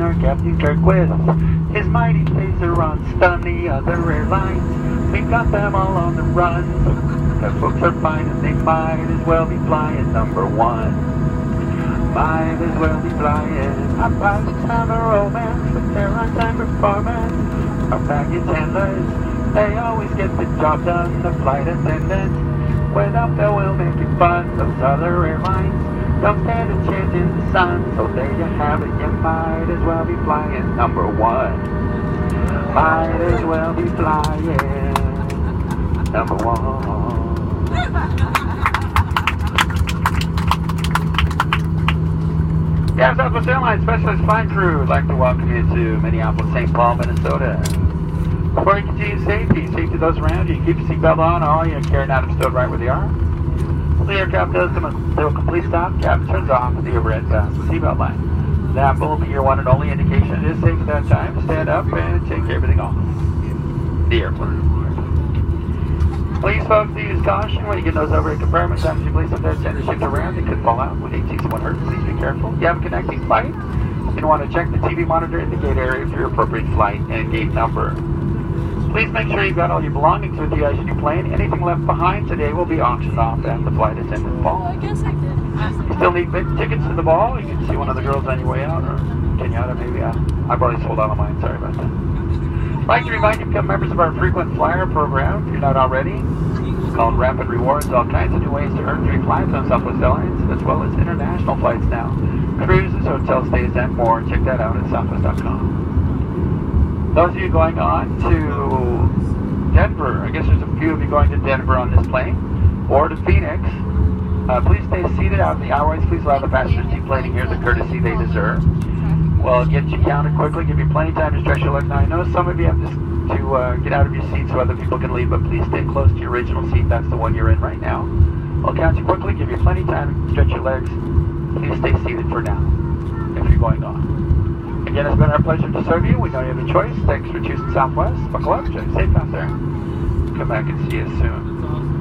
captain or Captain Kirk with his mighty phaser on stun the other airlines. We've got them all on the run, so the folks are fine and they might as well be flying number one. Might as well be flying. Our pilots have a romance with their on-time performance. Our baggage handlers, they always get the job done. The flight attendants, without fail, will make it fun. Those other airlines don't stand a chance in the sun. So there you have it, you might as well be flying number one. Might as well be flying number one. Yeah, Southwest Airlines Specialist Flight Crew would like to welcome you to Minneapolis-St. Paul, Minnesota. Before you continue safety to those around you, keep your seatbelt on, all you carrying items stowed right where they are. The aircraft does do a complete stop, cabin turns off, and the overhead fasten seatbelt line. That will be your one and only indication it is safe at that time to stand up and take everything off the airplane. Please, folks, use caution when you get those overhead compartments. After you place the dead center shift around, they could fall out with ATC 100. Please be careful. You have a connecting flight. You want to check the TV monitor in the gate area for your appropriate flight and gate number. Please make sure you've got all your belongings with you as you plane. Anything left behind today will be auctioned off at the flight attendant ball. I guess I did. You still need big tickets to the ball. You can see one of the girls on your way out, or Kenyatta maybe. I've already sold out of mine. Sorry about that. I'd like to remind you to become members of our frequent flyer program if you're not already. It's called Rapid Rewards. All kinds of new ways to earn free flights on Southwest Airlines, as well as international flights now. Cruises, hotel stays, and more. Check that out at southwest.com. Those of you going on to Denver, I guess there's a few of you going to Denver on this plane, or to Phoenix, please stay seated out in the aisleways. Please allow the passengers deplaning here the courtesy they deserve. We'll get you counted quickly, give you plenty of time to stretch your legs. Now, I know some of you have to get out of your seat so other people can leave, but please stay close to your original seat. That's the one you're in right now. I'll count you quickly, give you plenty of time to stretch your legs. Please stay seated for now, if you're going on. Again, it's been our pleasure to serve you. We know you have a choice. Thanks for choosing Southwest. Buckle up, stay safe out there. Come back and see you soon.